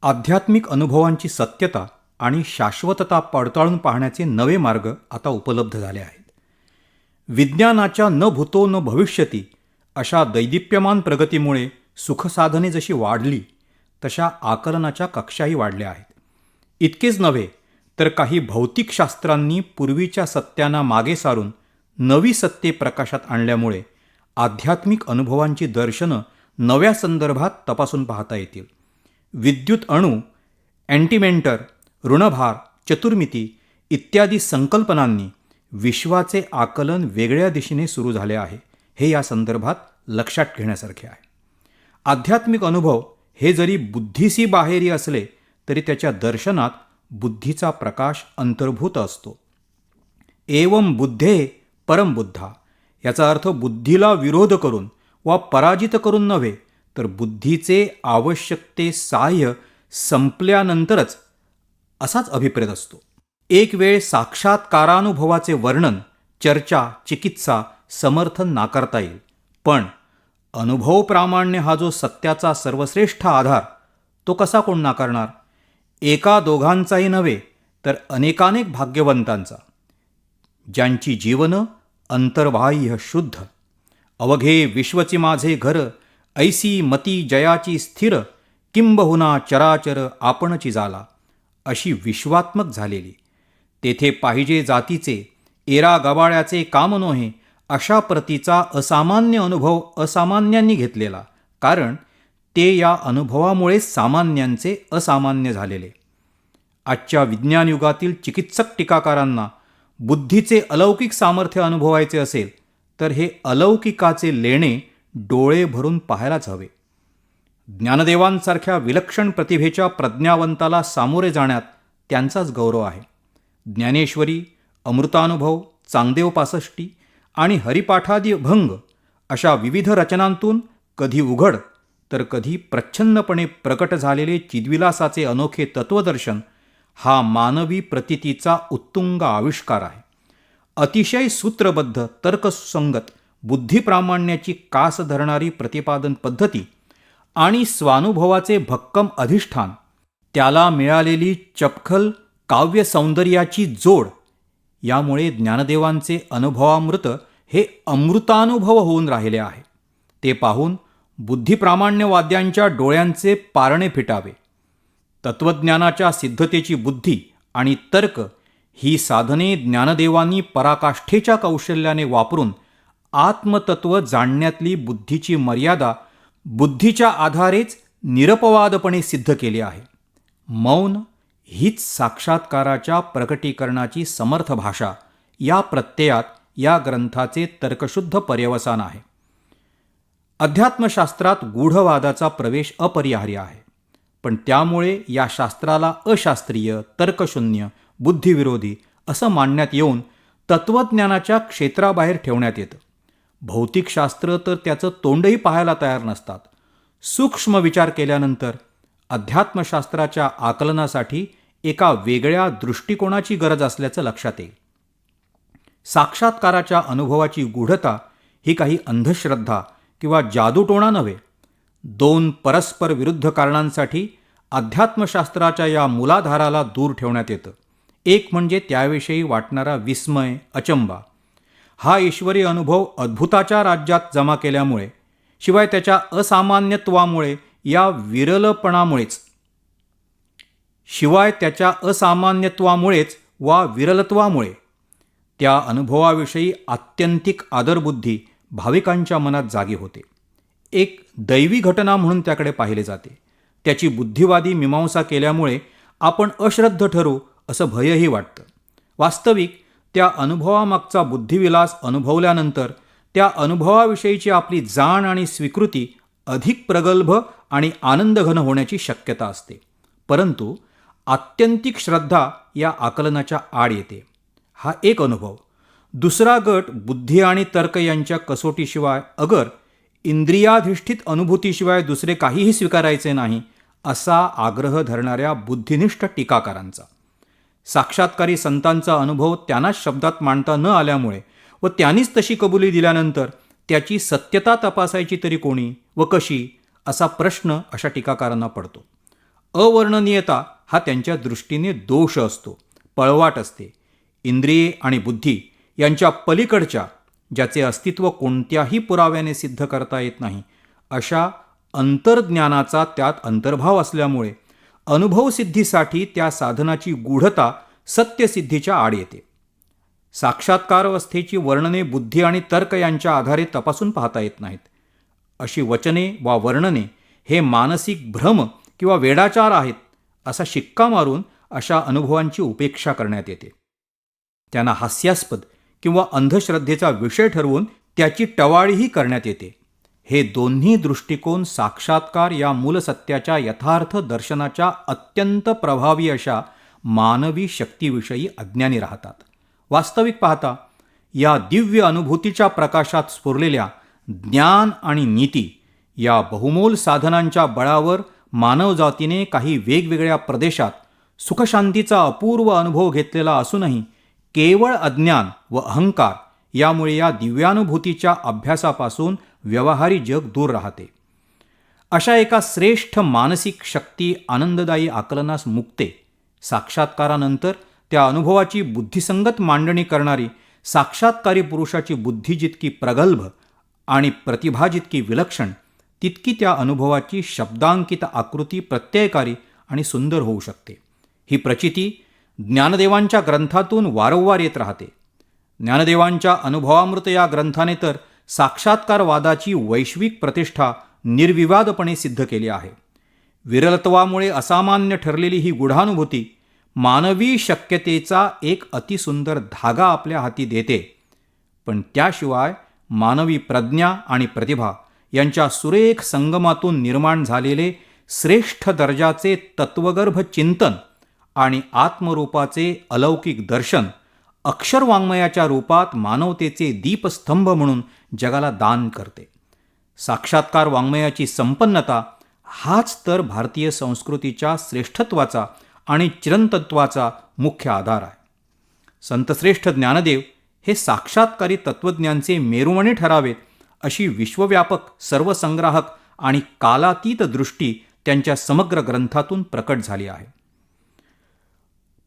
आध्यात्मिक अनुभवांची सत्यता आणि शाश्वतता पडताळून पाहण्याचे नवे मार्ग आता उपलब्ध झाले आहेत. विज्ञानाच्या न भूतो न भविष्यती अशा दैदिप्यमान प्रगतीमुळे सुखसाधने जशी वाढली तशा आकलनाच्या कक्षाही वाढल्या आहेत. इतकेच नव्हे तर काही भौतिकशास्त्रांनी पूर्वीच्या सत्यांना मागे सारून नवी सत्ये प्रकाशात आणल्यामुळे आध्यात्मिक अनुभवांची दर्शनं नव्या संदर्भात तपासून पाहता येतील. विद्युत अणू, अँटिमेंटर, ऋणभार, चतुर्मिती इत्यादी संकल्पनांनी विश्वाचे आकलन वेगळ्या दिशेने सुरू झाले आहे, हे या संदर्भात लक्षात घेण्यासारखे आहे. आध्यात्मिक अनुभव हे जरी बुद्धीसी बाहेरी असले तरी त्याच्या दर्शनात बुद्धीचा प्रकाश अंतर्भूत असतो. एवं बुद्धे परम बुद्धा याचा अर्थ बुद्धीला विरोध करून वा पराजित करून नव्हे तर बुद्धीचे आवश्यकते साह्य संपल्यानंतरच असाच अभिप्रेत असतो. एक वेळ साक्षात्कारानुभवाचे वर्णन, चर्चा, चिकित्सा, समर्थन नाकारता येईल, पण अनुभव प्रामाण्य हा जो सत्याचा सर्वश्रेष्ठ आधार तो कसा कोण नाकारणार? एका दोघांचाही नव्हे तर अनेकानेक भाग्यवंतांचा, ज्यांची जीवनं अंतर्बाह्य शुद्ध. अवघे विश्वची माझे घर, ऐसी मती जयाची स्थिर, किंबहुना चराचर आपणची जाला, अशी विश्वात्मक झालेली, तेथे पाहिजे जातीचे एरा गबाळ्याचे काम नोहे, अशा प्रतीचा असामान्य अनुभव असामान्यांनी घेतलेला, कारण ते या अनुभवामुळे सामान्यांचे असामान्य झालेले. आजच्या विज्ञान युगातील चिकित्सक टीकाकारांना बुद्धीचे अलौकिक सामर्थ्य अनुभवायचे असेल तर हे अलौकिकाचे लेणे डोळे भरून पाहायलाच हवे. ज्ञानदेवांसारख्या विलक्षण प्रतिभेच्या प्रज्ञावंताला सामोरे जाण्यात त्यांचाच गौरव आहे. ज्ञानेश्वरी, अमृतानुभव, चांगदेव पासष्टी आणि हरिपाठादी भंग अशा विविध रचनांतून कधी उघड तर कधी प्रच्छन्नपणे प्रकट झालेले चिद्विलासाचे अनोखे तत्वदर्शन हा मानवी प्रतीतीचा उत्तुंग आविष्कार आहे. अतिशय सूत्रबद्ध, तर्कसुसंगत, बुद्धिप्रामाण्याची कास धरणारी प्रतिपादन पद्धती आणि स्वानुभवाचे भक्कम अधिष्ठान, त्याला मिळालेली चपखल काव्य सौंदर्याची जोड, यामुळे ज्ञानदेवांचे अनुभवामृत हे अमृतानुभव होऊन राहिले आहे. ते पाहून बुद्धिप्रामाण्यवाद्यांच्या डोळ्यांचे पारणे फिटावे. तत्त्वज्ञानाच्या सिद्धतेची बुद्धी आणि तर्क ही साधने ज्ञानदेवांनी पराकाष्ठेच्या कौशल्याने वापरून आत्मतत्व जाणण्यातली बुद्धीची मर्यादा बुद्धीच्या आधारेच निरपवादपणे सिद्ध केली आहे. मौन हीच साक्षात्काराच्या प्रकटीकरणाची समर्थ भाषा या प्रत्ययात या ग्रंथाचे तर्कशुद्ध पर्यवसान आहे. अध्यात्मशास्त्रात गूढवादाचा प्रवेश अपरिहार्य आहे, पण त्यामुळे या शास्त्राला अशास्त्रीय, तर्कशून्य, बुद्धिविरोधी असं मानण्यात येऊन तत्त्वज्ञानाच्या क्षेत्राबाहेर ठेवण्यात येतं. भौतिकशास्त्र तर त्याचं तोंडही पाहायला तयार नसतात. सूक्ष्म विचार केल्यानंतर अध्यात्मशास्त्राच्या आकलनासाठी एका वेगळ्या दृष्टिकोनाची गरज असल्याचं लक्षात येईल. साक्षात्काराच्या अनुभवाची गूढता ही काही अंधश्रद्धा किंवा जादूटोणा नव्हे. दोन परस्पर विरुद्ध कारणांसाठी अध्यात्मशास्त्राच्या या मूलाधाराला दूर ठेवण्यात येतं. एक म्हणजे त्याविषयी वाटणारा विस्मय, अचंबा. हा ईश्वरी अनुभव अद्भुताच्या राज्यात जमा केल्यामुळे, शिवाय त्याच्या असामान्यत्वामुळे या विरलत्वामुळे त्या अनुभवाविषयी आत्यंतिक आदरबुद्धी भाविकांच्या मनात जागी होते. एक दैवी घटना म्हणून त्याकडे पाहिले जाते. त्याची बुद्धिवादी मीमांसा केल्यामुळे आपण अश्रद्ध ठरू असं भयही वाटतं. वास्तविक त्या अनुभवामागचा बुद्धिविलास अनुभवल्यानंतर त्या अनुभवाविषयीची आपली जाण आणि स्वीकृती अधिक प्रगल्भ आणि आनंदघन होण्याची शक्यता असते. परंतु आत्यंतिक श्रद्धा या आकलनाच्या आड येते. हा एक अनुभव. दुसरा गट बुद्धी आणि तर्क यांच्या कसोटीशिवाय, अगर इंद्रियाधिष्ठित अनुभूतीशिवाय दुसरे काहीही स्वीकारायचे नाही असा आग्रह धरणाऱ्या बुद्धिनिष्ठ टीकाकारांचा. साक्षात्कारी संतांचा अनुभव त्यांनाच शब्दात मांडता न आल्यामुळे व त्यांनीच तशी कबुली दिल्यानंतर त्याची सत्यता तपासायची तरी कोणी व कशी, असा प्रश्न अशा टीकाकारांना पडतो. अवर्णनीयता हा त्यांच्या दृष्टीने दोष असतो, पळवाट असते. इंद्रिये आणि बुद्धी यांच्या पलीकडच्या, ज्याचे अस्तित्व कोणत्याही पुराव्याने सिद्ध करता येत नाही, अशा अंतर्ज्ञानाचा त्यात अंतर्भाव असल्यामुळे अनुभवसिद्धीसाठी त्या साधनाची गूढता सत्यसिद्धीच्या आड येते. साक्षात्कार अवस्थेची वर्णने बुद्धी आणि तर्क यांच्या आधारे तपासून पाहता येत नाहीत. अशी वचने वा वर्णने हे मानसिक भ्रम किंवा वेडाचार आहेत असा शिक्का मारून अशा अनुभवांची उपेक्षा करण्यात येते. त्यांना हास्यास्पद किंवा अंधश्रद्धेचा विषय ठरवून त्याची टवाळीही करण्यात येते. हे दोन्ही दृष्टिकोन साक्षात्कार या मूलसत्याच्या यथार्थ दर्शनाच्या अत्यंत प्रभावी अशा मानवी शक्तीविषयी अज्ञानी राहतात. वास्तविक पाहता या दिव्य अनुभूतीच्या प्रकाशात स्फुरलेल्या ज्ञान आणि नीती या बहुमोल साधनांच्या बळावर मानवजातीने काही वेगवेगळ्या प्रदेशात सुखशांतीचा अपूर्व अनुभव घेतलेला असूनही केवळ अज्ञान व अहंकार यामुळे या दिव्यानुभूतीच्या अभ्यासापासून व्यवहारी जग दूर राहते. अशा एका श्रेष्ठ मानसिक शक्ती आनंददायी आकलनास मुक्ते. साक्षात्कारानंतर त्या अनुभवाची बुद्धिसंगत मांडणी करणारी साक्षात्कारी पुरुषाची बुद्धी जितकी प्रगल्भ आणि प्रतिभा जितकी विलक्षण, तितकी त्या अनुभवाची शब्दांकित आकृती प्रत्ययकारी आणि सुंदर होऊ शकते. ही प्रचिती ज्ञानदेवांच्या ग्रंथातून वारंवार येत राहते. ज्ञानदेवांच्या अनुभवामृत या ग्रंथाने तर साक्षात्कारवादाची वैश्विक प्रतिष्ठा निर्विवादपणे सिद्ध केली आहे. विरलत्वामुळे असामान्य ठरलेली ही गूढानुभूती मानवी शक्यतेचा एक अतिसुंदर धागा आपल्या हाती देते. पण त्याशिवाय मानवी प्रज्ञा आणि प्रतिभा यांच्या सुरेख संगमातून निर्माण झालेले श्रेष्ठ दर्जाचे तत्वगर्भ चिंतन आणि आत्मरूपाचे अलौकिक दर्शन अक्षरवाङ्मयाच्या रूपात मानवतेचे दीपस्तंभ म्हणून जगाला दान करते. साक्षात्कार वाङ्मयाची संपन्नता हाच तर भारतीय संस्कृतीच्या श्रेष्ठत्वाचा आणि चिरंतत्वाचा मुख्य आधार आहे. संतश्रेष्ठ ज्ञानदेव हे साक्षात्कारी तत्त्वज्ञांचे मेरुमणी ठरावेत अशी विश्वव्यापक सर्वसंग्राहक आणि कालातीत दृष्टी त्यांच्या समग्र ग्रंथातून प्रकट झाली आहे.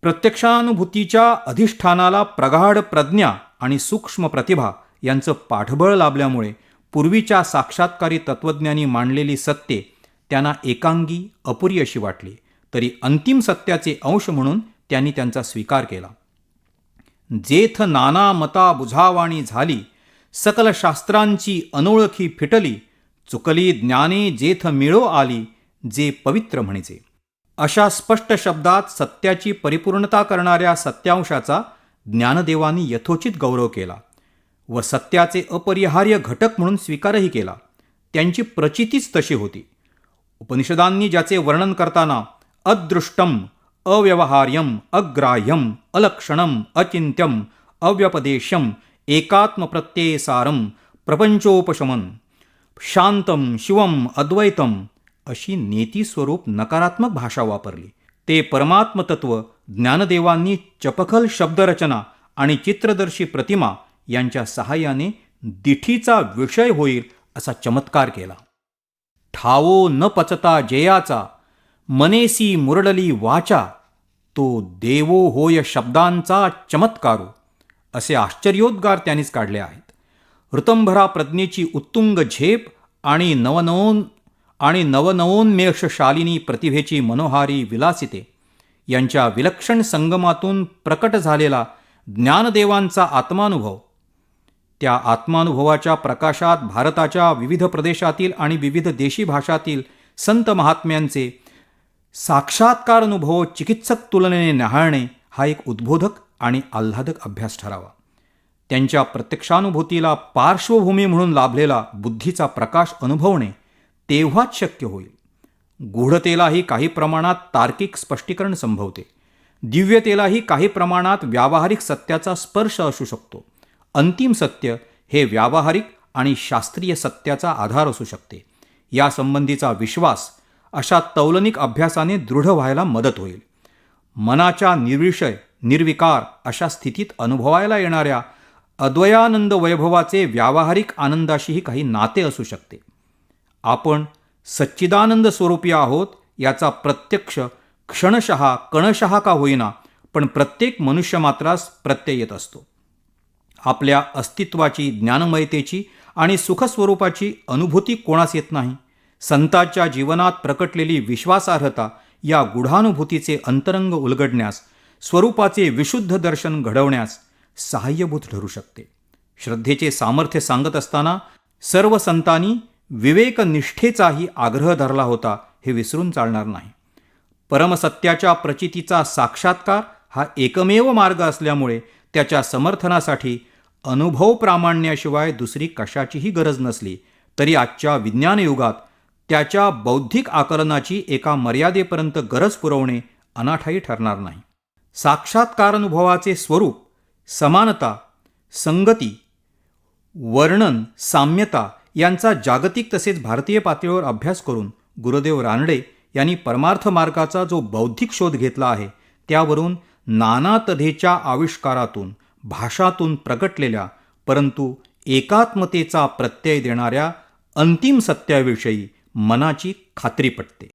प्रत्यक्षानुभूतीच्या अधिष्ठानाला प्रगाढ प्रज्ञा आणि सूक्ष्म प्रतिभा यांचं पाठबळ लाभल्यामुळे पूर्वीच्या साक्षात्कारी तत्त्वज्ञांनी मांडलेली सत्ये त्यांना एकांगी अपुरी अशी वाटली, तरी अंतिम सत्याचे अंश म्हणून त्यांनी त्यांचा स्वीकार केला. जेथ नाना मता बुझावाणी झाली, सकल शास्त्रांची अनोळखी फिटली, चुकली ज्ञाने जेथ मिळो आली, जे पवित्र म्हणीचे. अशा स्पष्ट शब्दात सत्याची परिपूर्णता करणाऱ्या सत्यांशाचा ज्ञानदेवांनी यथोचित गौरव केला व सत्याचे अपरिहार्य घटक म्हणून स्वीकारही केला. त्यांची प्रचितीच तशी होती. उपनिषदांनी ज्याचे वर्णन करताना अदृष्टम, अव्यवहार्यम, अग्राह्यम, अलक्षणम, अचिंत्यम, अव्यपदेश्यम, एकात्मप्रत्ययसारम, प्रपंचोपशमन, शांतम, शिवम, अद्वैतम अशी नेतीस्वरूप नकारात्मक भाषा वापरली. ते परमात्मतत्व ज्ञानदेवांनी चपखल शब्दरचना आणि चित्रदर्शी प्रतिमा यांच्या सहाय्याने दिठीचा विषय होईल असा चमत्कार केला. ठावो न पचता जयाचा, मनेसी मुरडली वाचा, तो देवो होय शब्दांचा चमत्कारो असे आश्चर्योद्गार त्यांनीच काढले आहेत. ऋतंभरा प्रज्ञेची उत्तुंग झेप आणि नवनवोन्मेषशालिनी प्रतिभेची मनोहारी विलासिते यांच्या विलक्षण संगमातून प्रकट झालेला ज्ञानदेवांचा आत्मानुभव, त्या आत्मानुभवाच्या प्रकाशात भारताच्या विविध प्रदेशातील आणि विविध देशी भाषातील संत महात्म्यांचे साक्षात्कार अनुभव चिकित्सक तुलनेने न्याहाळणे हा एक उद्बोधक आणि आल्हादक अभ्यास ठरावा. त्यांच्या प्रत्यक्षानुभूतीला पार्श्वभूमी म्हणून लाभलेला बुद्धीचा प्रकाश अनुभवणे तेव्हाच शक्य होईल. गूढतेलाही काही प्रमाणात तार्किक स्पष्टीकरण संभवते. दिव्यतेलाही काही प्रमाणात व्यावहारिक सत्याचा स्पर्श असू शकतो. अंतिम सत्य हे व्यावहारिक आणि शास्त्रीय सत्याचा आधार असू शकते. यासंबंधीचा विश्वास अशा तौलनिक अभ्यासाने दृढ व्हायला मदत होईल. मनाच्या निर्विषय निर्विकार अशा स्थितीत अनुभवायला येणाऱ्या अद्वयानंद वैभवाचे व्यावहारिक आनंदाशीही काही नाते असू शकते. आपण सच्चिदानंद स्वरूपी आहोत याचा प्रत्यक्ष क्षणशः कणशः का होईना पण प्रत्येक मनुष्यमात्रास प्रत्यय येत असतो. आपल्या अस्तित्वाची, ज्ञानमयतेची आणि सुखस्वरूपाची अनुभूती कोणास येत नाही. संतांच्या जीवनात प्रकटलेली विश्वासार्हता या गूढानुभूतीचे अंतरंग उलगडण्यास, स्वरूपाचे विशुद्ध दर्शन घडवण्यास सहाय्यभूत ठरू शकते. श्रद्धेचे सामर्थ्य सांगत असताना सर्व संतांनी विवेकनिष्ठेचाही आग्रह धरला होता, हे विसरून चालणार नाही. परमसत्याच्या प्रचितीचा साक्षात्कार हा एकमेव मार्ग असल्यामुळे त्याच्या समर्थनासाठी अनुभव प्रामाण्याशिवाय दुसरी कशाचीही गरज नसली तरी आजच्या विज्ञान युगात त्याच्या बौद्धिक आकलनाची एका मर्यादेपर्यंत गरज पुरवणे अनाठायी ठरणार नाही. साक्षात्कारानुभवाचे स्वरूप, समानता, संगती, वर्णन, साम्यता यांचा जागतिक तसेच भारतीय पातळीवर अभ्यास करून गुरुदेव रानडे यांनी परमार्थ मार्गाचा जो बौद्धिक शोध घेतला आहे त्यावरून नाना तऱ्हेच्या आविष्कारातून, भाषातून प्रगटलेल्या परंतु एकात्मतेचा प्रत्यय देणाऱ्या अंतिम सत्याविषयी मनाची खात्री पटते.